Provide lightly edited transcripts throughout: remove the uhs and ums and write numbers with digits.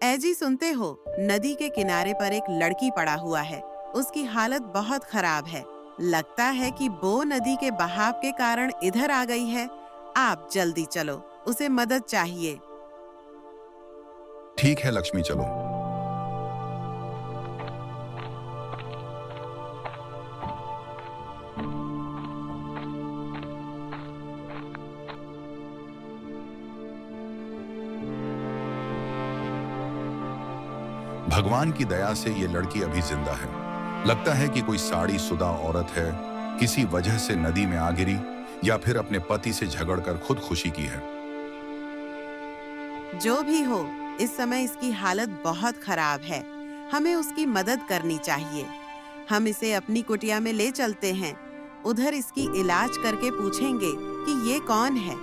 ऐजी सुनते हो, नदी के किनारे पर एक लड़की पड़ा हुआ है। उसकी हालत बहुत खराब है। लगता है कि वो नदी के बहाव के कारण इधर आ गई है। आप जल्दी चलो, उसे मदद चाहिए। ठीक है लक्ष्मी, चलो। भगवान की दया से ये लड़की अभी जिंदा है। लगता है कि कोई साड़ी शुदा औरत है, किसी वजह से नदी में आ गिरी या फिर अपने पति से झगड़कर खुदकुशी की है। जो भी हो, इस समय इसकी हालत बहुत खराब है। हमें उसकी मदद करनी चाहिए। हम इसे अपनी कुटिया में ले चलते हैं। उधर इसकी इलाज करके पूछेंगे कि ये कौन है,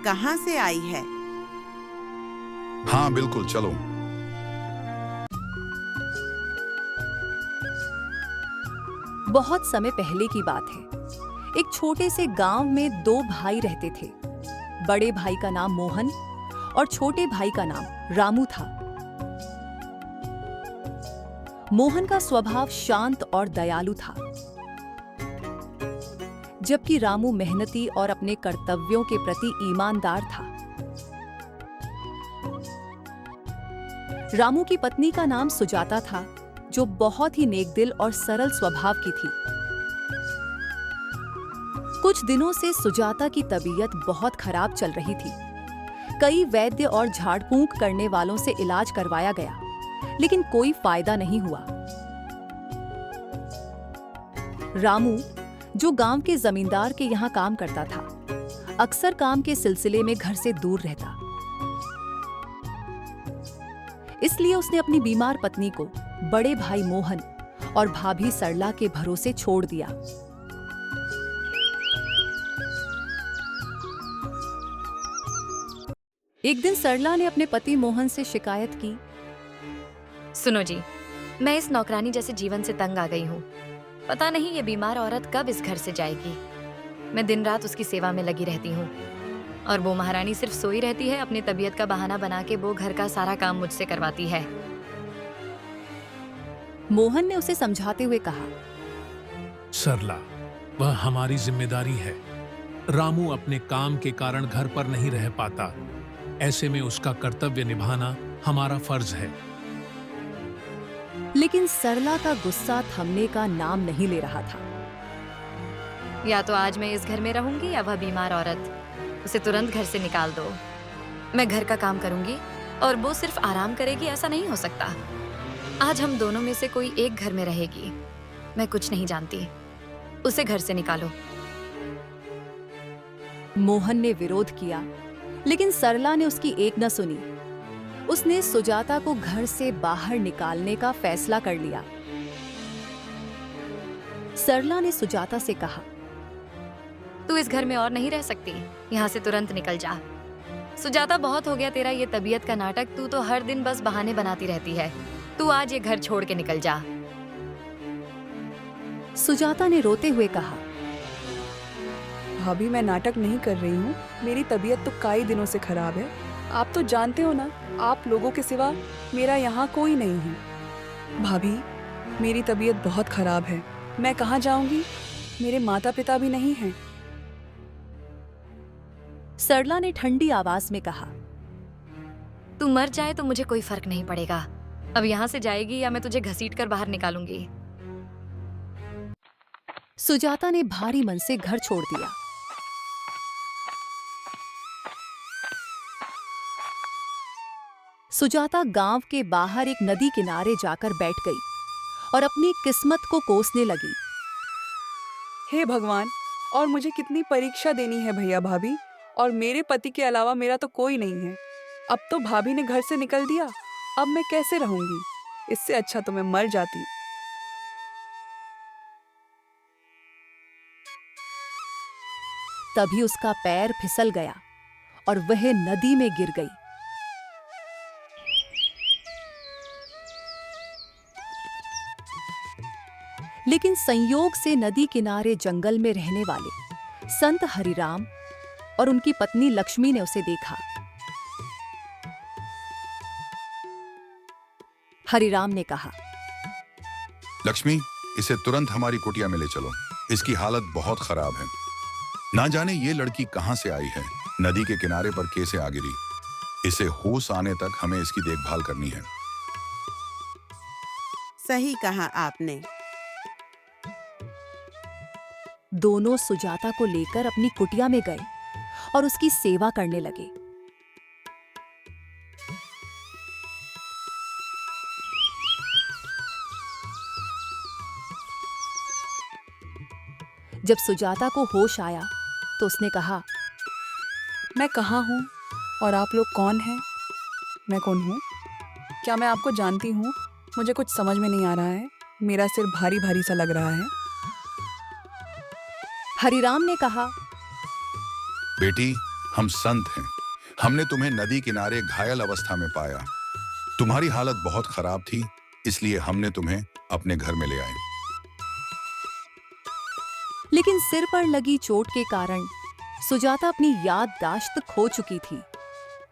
कहाँ से आई है। हाँ बिल्कुल, चलो। बहुत समय पहले की बात है। एक छोटे से गांव में दो भाई रहते थे। बड़े भाई का नाम मोहन और छोटे भाई का नाम रामू था। मोहन का स्वभाव शांत और दयालु था, जबकि रामू मेहनती और अपने कर्तव्यों के प्रति ईमानदार था। रामू की पत्नी का नाम सुजाता था, जो बहुत ही नेकदिल और सरल स्वभाव की थी। कुछ दिनों से सुजाता की तबीयत बहुत खराब चल रही थी। कई वैद्य और झाड़ फूंक करने वालों से इलाज करवाया गया, लेकिन कोई फायदा नहीं हुआ। रामू, जो गांव के जमींदार के यहाँ काम करता था, अक्सर काम के सिलसिले में घर से दूर रहता। इसलिए उसने अपनी बीमार पत्नी को बड़े भाई मोहन और भाभी सरला के भरोसे छोड़ दिया। एक दिन सरला ने अपने पति मोहन से शिकायत की। सुनो जी, मैं इस नौकरानी जैसे जीवन से तंग आ गई हूँ। पता नहीं ये बीमार औरत कब इस घर से जाएगी। मैं दिन रात उसकी सेवा में लगी रहती हूँ और वो महारानी सिर्फ सोई रहती है। अपनी तबीयत का बहाना बना के वो घर का सारा काम मुझसे करवाती है। मोहन ने उसे समझाते हुए कहा, सरला, वह हमारी जिम्मेदारी है। रामू अपने काम के कारण घर पर नहीं रह पाता। ऐसे में उसका कर्तव्य निभाना हमारा फर्ज है। लेकिन सरला का गुस्सा थमने का नाम नहीं ले रहा था। या तो आज मैं इस घर में रहूंगी या वह बीमार औरत, उसे तुरंत घर से निकाल दो। मैं घर का काम करूंगी और वो सिर्फ आराम करेगी, ऐसा नहीं हो सकता। आज हम दोनों में से कोई एक घर में रहेगी। मैं कुछ नहीं जानती, उसे घर से निकालो। मोहन ने विरोध किया, लेकिन सरला ने उसकी एक न सुनी। उसने सुजाता को घर से बाहर निकालने का फैसला कर लिया। सरला ने सुजाता से कहा, तू इस घर में और नहीं रह सकती, यहाँ से तुरंत निकल जा। सुजाता, बहुत हो गया तेरा ये तबीयत का नाटक। तू तो हर दिन बस बहाने बनाती रहती है। तू आज ये घर छोड़ के निकल जा। सुजाता ने रोते हुए कहा, भाभी, मैं नाटक नहीं कर रही हूँ। मेरी तबीयत तो कई दिनों से खराब है। आप तो जानते हो ना, आप लोगों के सिवा मेरा यहाँ कोई नहीं है। भाभी, मेरी तबीयत बहुत खराब है। मैं कहाँ जाऊंगी? मेरे माता पिता भी नहीं हैं। सरला ने ठंडी आवाज में कहा, तू मर जाए तो मुझे कोई फर्क नहीं पड़ेगा। अब यहाँ से जाएगी या मैं तुझे घसीट कर बाहर निकालूंगी। सुजाता ने भारी मन से घर छोड़ दिया। सुजाता गांव के बाहर एक नदी किनारे जाकर बैठ गई और अपनी किस्मत को कोसने लगी। हे भगवान, और मुझे कितनी परीक्षा देनी है भैया भाभी, और मेरे पति के अलावा मेरा तो कोई नहीं है। अब तो भाभी ने घर से निकल दिया, अब मैं कैसे रहूंगी? इससे अच्छा तो मैं मर जाती। तभी उसका पैर फिसल गया और वह नदी में गिर गई। लेकिन संयोग से नदी किनारे जंगल में रहने वाले संत हरिराम और उनकी पत्नी लक्ष्मी ने उसे देखा। हरिराम ने कहा। लक्ष्मी, इसे तुरंत हमारी कुटिया में ले चलो। इसकी हालत बहुत खराब है। ना जाने ये लड़की कहां से आई है, नदी के किनारे पर कैसे आ गिरी। इसे होश आने तक हमें इसकी देखभाल करनी है। सही कहा आपने। दोनों सुजाता को लेकर अपनी कुटिया में गए और उसकी सेवा करने लगे। जब सुजाता को होश आया तो उसने कहा, मैं कहाँ हूँ और आप लोग कौन हैं? मैं कौन हूँ? क्या मैं आपको जानती हूँ? मुझे कुछ समझ में नहीं आ रहा है। मेरा सिर भारी भारी सा लग रहा है। हरिराम ने कहा, बेटी, हम संत हैं। हमने तुम्हें नदी किनारे घायल अवस्था में पाया। तुम्हारी हालत बहुत खराब थी, इसलिए हमने तुम्हें अपने घर में ले आए। लेकिन सिर पर लगी चोट के कारण सुजाता अपनी याददाश्त खो चुकी थी।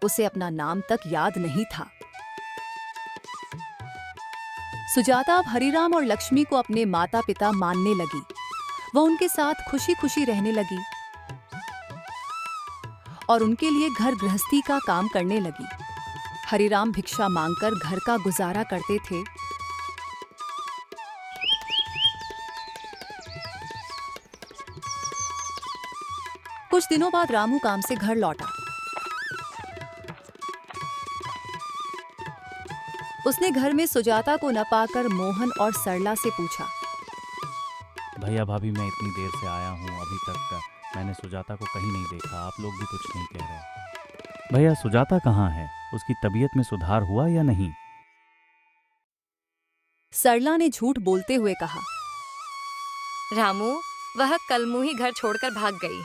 उसे अपना नाम तक याद नहीं था। सुजाता अब हरिराम और लक्ष्मी को अपने माता पिता मानने लगी। वह उनके साथ खुशी खुशी रहने लगी और उनके लिए घर गृहस्थी का काम करने लगी। हरिराम भिक्षा मांगकर घर का गुजारा करते थे। कुछ दिनों बाद रामू काम से घर लौटा। उसने घर में सुजाता को न पाकर मोहन और सरला से पूछा, भैया भाभी, मैं इतनी देर से आया हूँ, अभी तक मैंने सुजाता को कहीं नहीं देखा। आप लोग भी कुछ नहीं कह रहे। भैया, सुजाता कहाँ है? उसकी तबीयत में सुधार हुआ या नहीं? सरला ने झूठ बोलते हुए कहा, रामू, वह कल मुंह ही घर छोड़कर भाग गई।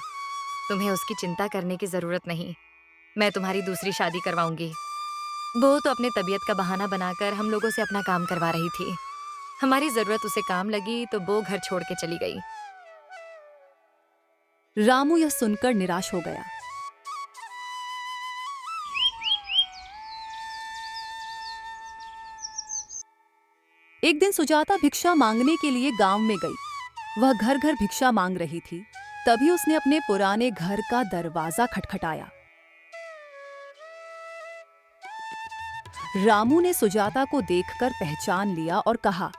तुम्हें उसकी चिंता करने की जरूरत नहीं। मैं तुम्हारी दूसरी शादी करवाऊंगी। वो तो अपने तबीयत का बहाना बनाकर हम लोगों से अपना काम करवा रही थी। हमारी जरूरत उसे काम लगी तो वो घर छोड़ के चली गई। रामू यह सुनकर निराश हो गया। एक दिन सुजाता भिक्षा मांगने के लिए गांव में गई। वह घर घर भिक्षा मांग रही थी। तभी उसने अपने पुराने घर का दरवाजा खटखटाया। रामू ने सुजाता को देखकर पहचान लिया और कहा,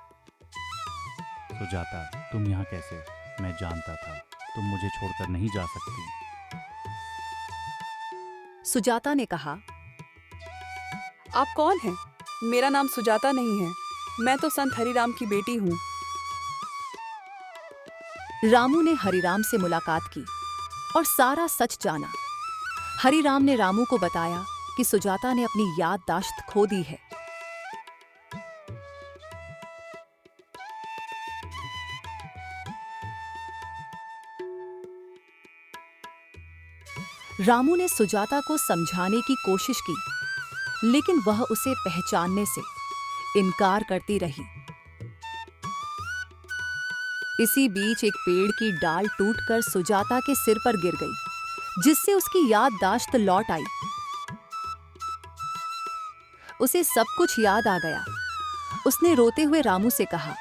सुजाता, तुम यहाँ कैसे? मैं जानता था तुम मुझे छोड़कर नहीं जा सकती। सुजाता ने कहा, आप कौन हैं? मेरा नाम सुजाता नहीं है। मैं तो संत हरिराम की बेटी हूँ। रामू ने हरिराम से मुलाकात की और सारा सच जाना। हरिराम ने रामू को बताया कि सुजाता ने अपनी याददाश्त खो दी है। रामू ने सुजाता को समझाने की कोशिश की, लेकिन वह उसे पहचानने से इनकार करती रही। इसी बीच एक पेड़ की डाल टूटकर सुजाता के सिर पर गिर गई, जिससे उसकी याददाश्त लौट आई। उसे सब कुछ याद आ गया। उसने रोते हुए रामू से कहा,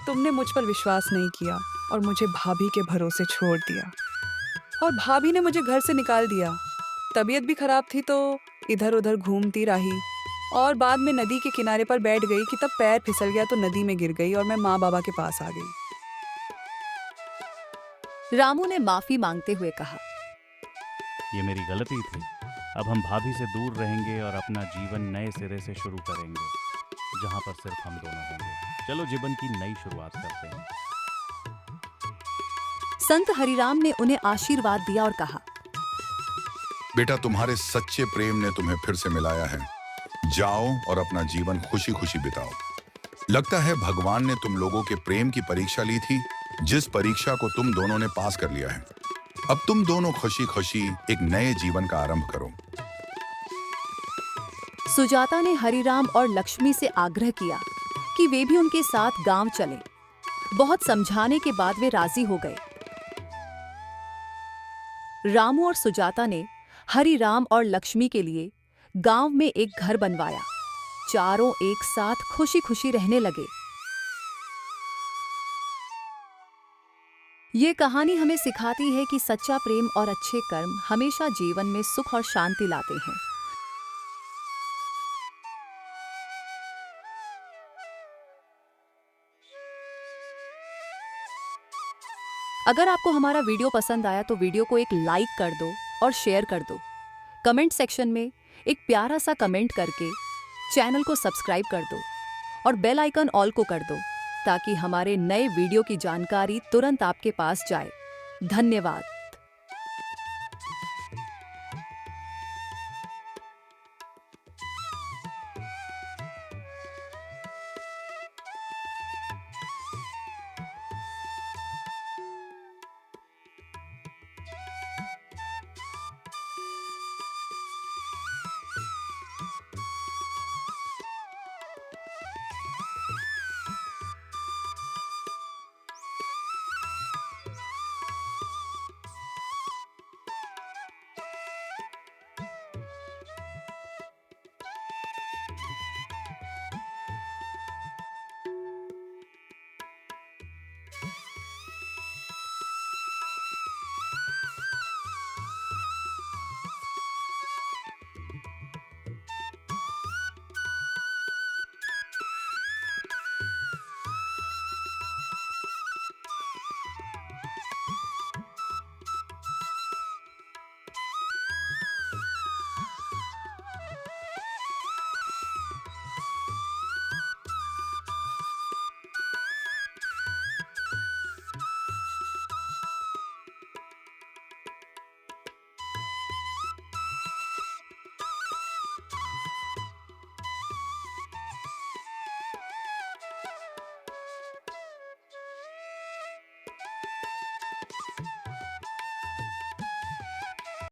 तुमने मुझ पर विश्वास नहीं किया और मुझे भाभी के भरोसे छोड़ दिया, और भाभी ने मुझे घर से निकाल दिया। तबीयत भी खराब थी तो इधर उधर घूमती रही और बाद में नदी के किनारे पर बैठ गई कि तब पैर फिसल गया तो नदी में गिर गई और मैं माँ बाबा के पास आ गई। रामू ने माफी मांगते हुए कहा, ये मेरी गलती थी। अब हम भाभी से दूर रहेंगे और अपना जीवन नए सिरे से शुरू करेंगे, जहाँ पर सिर्फ हम दोनों होंगे। चलो जीवन की नई शुरुआत करते हैं। संत हरिराम ने उन्हें आशीर्वाद दिया और कहा, बेटा, तुम्हारे सच्चे प्रेम ने तुम्हें फिर से मिलाया है। जाओ और अपना जीवन खुशी खुशी बिताओ। लगता है भगवान ने तुम लोगों के प्रेम की परीक्षा ली थी, जिस परीक्षा को तुम दोनों ने पास कर लिया है। अब तुम दोनों खुशी खुशी एक नए जीवन का आरंभ करो। सुजाता ने हरिराम और लक्ष्मी से आग्रह किया कि वे भी उनके साथ गांव चले। बहुत समझाने के बाद वे राजी हो गए। रामू और सुजाता ने हरिराम और लक्ष्मी के लिए गांव में एक घर बनवाया। चारों एक साथ खुशी खुशी रहने लगे। ये कहानी हमें सिखाती है कि सच्चा प्रेम और अच्छे कर्म हमेशा जीवन में सुख और शांति लाते हैं। अगर आपको हमारा वीडियो पसंद आया तो वीडियो को एक लाइक कर दो और शेयर कर दो। कमेंट सेक्शन में एक प्यारा सा कमेंट करके चैनल को सब्सक्राइब कर दो और बेल आइकन ऑल को कर दो ताकि हमारे नए वीडियो की जानकारी तुरंत आपके पास जाए। धन्यवाद।